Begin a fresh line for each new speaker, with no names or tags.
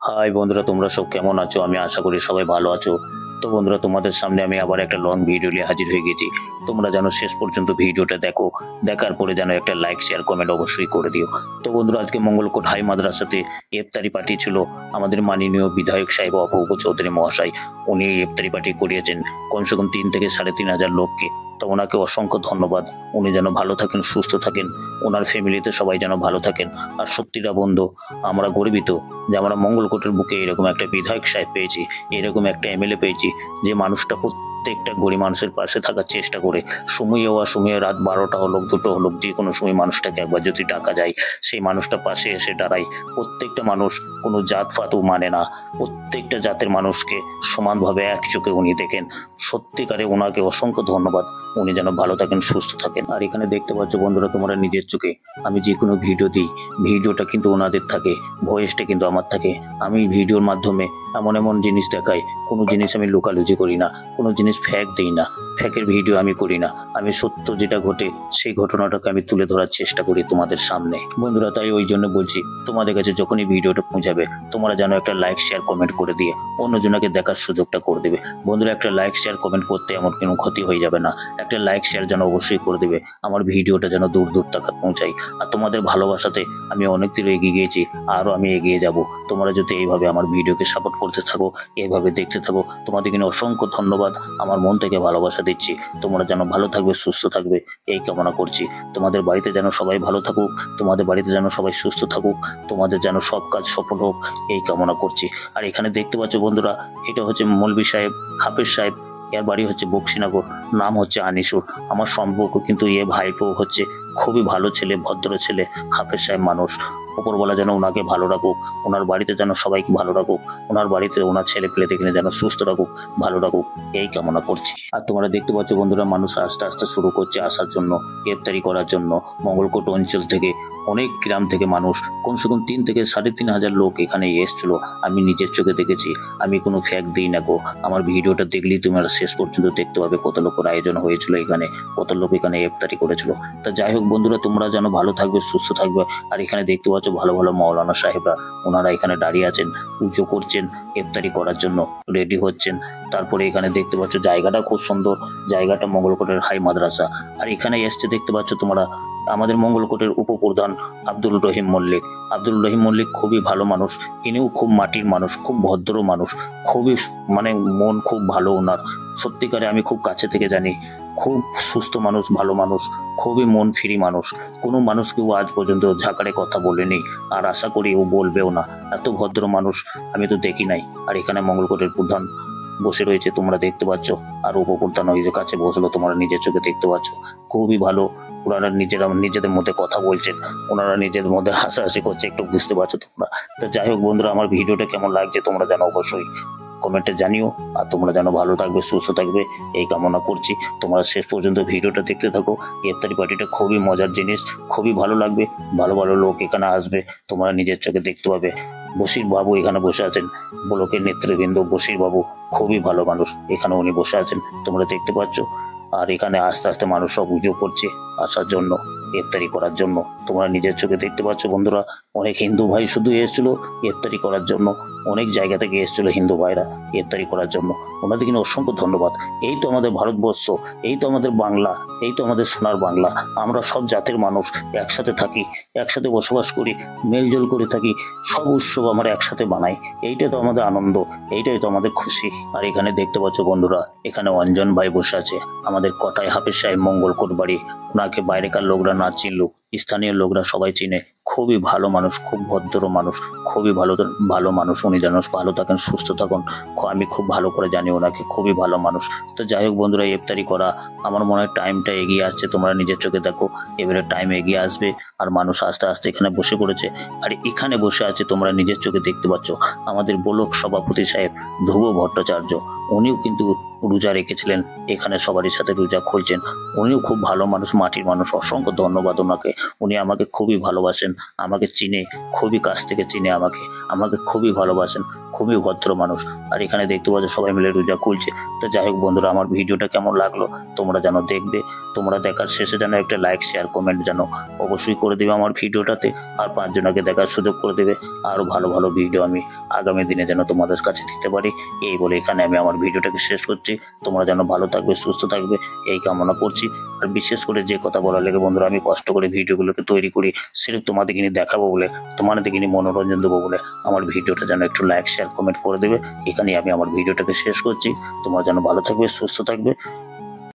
High বন্ধুরা, তোমরা সব কেমন আছো? আমি আশা করি সবাই ভালো আছো। তো বন্ধুরা, তোমাদের সামনে আমি আবার একটা লং ভিডিও নিয়ে হাজির হয়ে গেছি। তোমরা যেন শেষ পর্যন্ত ভিডিওটা দেখো, দেখার পরে যেন একটা লাইক শেয়ার কমেন্ট অবশ্যই করে দিও। তো বন্ধুরা, আজকে মঙ্গলকোট হাই মাদ্রাসাতে ইফতারি পার্টি ছিল। আমাদের মাননীয় বিধায়ক সাহেব অপূর্ব চৌধুরী মহাশয় উনি ইফতারি পার্টি করিয়েছেন কমসে কম 3 থেকে 3.5 হাজার লোককে। তো ওনাকে অসংখ্য ধন্যবাদ। উনি যেন ভালো থাকেন, সুস্থ থাকেন, ওনার ফ্যামিলিতে সবাই যেন ভালো থাকেন। আর সত্যিটা বন্ধু, আমরা গর্বিত যে আমরা মঙ্গলকোটের বুকে এরকম একটা বিধায়ক সাহেব পেয়েছি, এরকম একটা এমএলএ পেয়েছি যে মানুষটা প্রত্যেকটা গরিব মানুষের পাশে থাকার চেষ্টা করে। সময়ে অসময়ে রাত 12টা হলো, 2টো হলো, যে কোনো সময় মানুষটাকে একবার যদি ডাকা যায় সেই মানুষটা পাশে এসে দাঁড়ায়। প্রত্যেকটা মানুষ কোনো জাত ফাতও মানে না, প্রত্যেকটা জাতের মানুষকে সমানভাবে এক চোখে উনি দেখেন। সত্যিকারে ওনাকে অসংখ্য ধন্যবাদ। উনি যেন ভালো থাকেন, সুস্থ থাকেন। আর এখানে দেখতে পাচ্ছ বন্ধুরা তোমরা নিজের চোখে, আমি যে কোনো ভিডিও দিই, ভিডিওটা কিন্তু ওনাদের থাকে, ভয়েসটা কিন্তু আমার থাকে। আমি ভিডিওর মাধ্যমে এমন এমন জিনিস দেখাই, কোনো জিনিস আমি লুকালুচি করি না, কোনো জিনিস ফ্যাক দিই না, ফ্যাকের ভিডিও আমি করি না। আমি সত্য যেটা ঘটে সেই ঘটনাটাকে আমি তুলে ধরার চেষ্টা করি তোমাদের সামনে বন্ধুরা। তাই ওই জন্য বলছি, তোমাদের কাছে যখনই ভিডিওটা পৌঁছাবে তোমরা যেন একটা লাইক শেয়ার কমেন্ট করে দিয়ে অন্যজনকে দেখার সুযোগটা করে দেবে। বন্ধুরা, একটা লাইক শেয়ার কমেন্ট করতে এমন কোনো ক্ষতি হয়ে যাবে না। একটা লাইক শেয়ার যেন অবশ্যই করে দেবে, আমার ভিডিওটা যেন দূর দূর তক পৌঁছায়। আর তোমাদের ভালোবাসাতে আমি অনেক দূর এগিয়ে গিয়েছি, আরও আমি এগিয়ে যাব। তোমরা যদি এইভাবে আমার ভিডিওকে সাপোর্ট করতে থাকো, এইভাবে দেখতে থাকো, তোমাদের কিন্তু অসংখ্য ধন্যবাদ। আমার মন থেকে ভালোবাসা দিচ্ছি। তোমরা যেন ভালো থাকবে, সুস্থ থাকবে, এই কামনা করছি। তোমাদের বাড়িতে যেন সবাই ভালো থাকুক, তোমাদের বাড়িতে যেন সবাই সুস্থ থাকুক, তোমাদের যেন সব কাজ সফল হোক, এই কামনা করছি। আর এখানে দেখতে পাচ্ছ বন্ধুরা, এটা হচ্ছে মৌলভী সাহেব, হাফেজ সাহেব। এর বাড়ি হচ্ছে বক্সিনগর, নাম হচ্ছে আনিসুর। আমার সম্পর্ক কিন্তু ভাইপো হচ্ছে খুবই ভালো ছেলে, ভদ্র ছেলে। হাফেজ সাহেব মানুষ, উপরওয়ালা যেন ওনাকে ভালো রাখুক, ওনার বাড়িতে যেন সবাইকে ভালো রাখুক, ওনার বাড়িতে ওনার ছেলে পেলে দেখলে যেন সুস্থ রাখুক, ভালো রাখুক, এই কামনা করছি। আর তোমরা দেখতে পাচ্ছ বন্ধুরা, মানুষ আস্তে আস্তে শুরু করছে আসার জন্য, ইফতারি করার জন্য। মঙ্গলকোট অঞ্চল থেকে অনেক গ্রাম থেকে মানুষ, কমসে কম 3 থেকে 3.5 হাজার লোক এখানে এসেছিল। আমি নিজের চোখে দেখেছি, আমি কোনো ফ্যাক দিই না গো। আমার ভিডিওটা দেখলেই তোমরা শেষ পর্যন্ত দেখতে পাবে কত লোকের আয়োজন হয়েছিল এখানে, কত লোক এখানে ইফতারি করেছিল। তা যাই হোক বন্ধুরা, তোমরা যেন ভালো থাকবে, সুস্থ থাকবে। আর এখানে দেখতে পাচ্ছ ভালো ভালো মাওলানা সাহেবরা, ওনারা এখানে দাঁড়িয়ে আছেন, পুজো করছেন, ইফতারি করার জন্য রেডি হচ্ছেন। তারপরে এখানে দেখতে পাচ্ছ জায়গাটা খুব সুন্দর, জায়গাটা মঙ্গলকোটের হাই মাদ্রাসা। আর এখানে এসছে দেখতে পাচ্ছ তোমরা আমাদের মঙ্গলকোটের উপপ্রধান আব্দুল রহিম মল্লিক। আব্দুল রহিম মল্লিক খুবই ভালো মানুষ, ইনিও খুব মাটির মানুষ, খুব ভদ্র মানুষ, খুবই মানে মন খুব ভালো ওনার। সত্যিকারে আমি খুব কাছে থেকে জানি, খুব সুস্থ মানুষ, ভালো মানুষ, খুবই মন ফ্রি মানুষ। কোনো মানুষকেও আজ পর্যন্ত ঝাঁকারে কথা বলেনি, আর আশা করি ও বলবেও না। এত ভদ্র মানুষ আমি তো দেখি নাই। আর এখানে মঙ্গলকোটের প্রধান বসে রয়েছে, তোমরা দেখতে পাচ্ছ। আর উপপ্রধান ওই যে কাছে বসলো, তোমরা নিজের চোখে দেখতে পাচ্ছ। খুবই ভালো, ওনারা নিজেদের মধ্যে কথা বলছেন, ওনারা নিজেদের মধ্যে হাসাহাসি করছে, একটু বুঝতে পারছো তোমরা। তো যাই হোক বন্ধুরা, আমার ভিডিওটা কেমন লাগছে তোমরা যেন অবশ্যই কমেন্টে জানিও। আর তোমরা যেন ভালো থাকবে, সুস্থ থাকবে, এই কামনা করছি। তোমরা শেষ পর্যন্ত ভিডিওটা দেখতে থাকো। ইফতারি পার্টিটা খুবই মজার জিনিস, খুবই ভালো লাগবে। ভালো ভালো লোক এখানে আসবে, তোমরা নিজের চোখে দেখতে পাবে। বশির বাবু এখানে বসে আছেন, ব্লকের নেতৃবৃন্দ বশির বাবু খুবই ভালো মানুষ, এখানে উনি বসে আছেন, তোমরা দেখতে পাচ্ছ। আর এখানে আস্তে আস্তে মানুষ সব পুজো করছে আসার জন্য, ইফতারি করার জন্য, তোমরা নিজের চোখে দেখতে পাচ্ছ বন্ধুরা। অনেক হিন্দু ভাই শুধু এসেছিল ইফতারি করার জন্য, অনেক জায়গা থেকে এসেছিল হিন্দু ভাইরা ইফতারি করার জন্য। ওনাদের কিন্তু অসংখ্য ধন্যবাদ। এই তো আমাদের ভারতবর্ষ, এই তো আমাদের বাংলা, এই তো আমাদের সোনার বাংলা। আমরা সব জাতের মানুষ একসাথে থাকি, একসাথে বসবাস করি, মেলজোল করে থাকি, সব উৎসব আমরা একসাথে বানাই। এইটাই তো আমাদের আনন্দ, এইটাই তো আমাদের খুশি। আর এখানে দেখতে পাচ্ছ বন্ধুরা, এখানে অঞ্জন ভাই বসে আছে, আমাদের কটাই হাফেজ সাহেব মঙ্গলকোট বাড়ি। ওনাকে বাইরেকার লোকরা না চিনলেও স্থানীয় লোকরা সবাই চিনে। খুবই ভালো মানুষ, খুব ভদ্র মানুষ, খুবই ভালো ভালো মানুষ। উনি যেন ভালো থাকেন, সুস্থ থাকুন, আমি খুব ভালো করে জানি ওনাকে, খুবই ভালো মানুষ। তো যাই হোক বন্ধুরা, ইফতারি করা আমার মনে হয় টাইমটা এগিয়ে আসছে, তোমরা নিজের চোখে দেখো। এবারে টাইম এগিয়ে আসবে আর মানুষ আস্তে আস্তে এখানে বসে পড়েছে। আর এখানে বসে আছে, তোমরা নিজের চোখে দেখতে পাচ্ছ, আমাদের ব্লক সভাপতি সাহেব ধ্রুব ভট্টাচার্য। উনিও কিন্তু রোজা রেখেছিলেন, এখানে সবারই সাথে রোজা খুলছেন। উনিও খুব ভালো মানুষ, মাটির মানুষ, অসংখ্য ধন্যবাদ ওনাকে। উনি আমাকে খুবই ভালোবাসেন, আমাকে চিনে, খুবই কাছ থেকে চিনে আমাকে, আমাকে খুবই ভালোবাসেন, খুবই ভদ্র মানুষ। আর এখানে দেখতে পাচ্ছ সবাই মিলে রোজা খুলছে। তো যাই হোক বন্ধুরা, আমার ভিডিওটা কেমন লাগলো তোমরা যেন দেখবে, তোমরা দেখার শেষে যেন একটা লাইক শেয়ার কমেন্ট যেন অবশ্যই করে দেবে আমার ভিডিওটাতে, আর 5 জনকে দেখার সুযোগ করে দেবে। আরো ভালো ভালো ভিডিও আমি আগামী দিনে যেন তোমাদের কাছে দিতে পারি, এই বলে এখানে আমি আমার ভিডিওটাকে শেষ করছি। তোমরা যেন ভালো থাকবে, সুস্থ থাকবে, এই কামনা করছি। আর বিশেষ করে যে কথা বলা লেগে বন্ধুরা, আমি কষ্ট করে ভিডিওগুলোকে তৈরি করি সির্ফ তোমাদেরকে নিয়ে দেখাবো বলে, তোমাদেরকে নিয়ে মনোরঞ্জন দেবো বলে। আমার ভিডিওটা যেন একটু লাইক শেয়ার কমেন্ট করে দেবে, এখানেই আমি আমার ভিডিওটাকে শেষ করছি। তোমরা যেন ভালো থাকবে, সুস্থ থাকবে।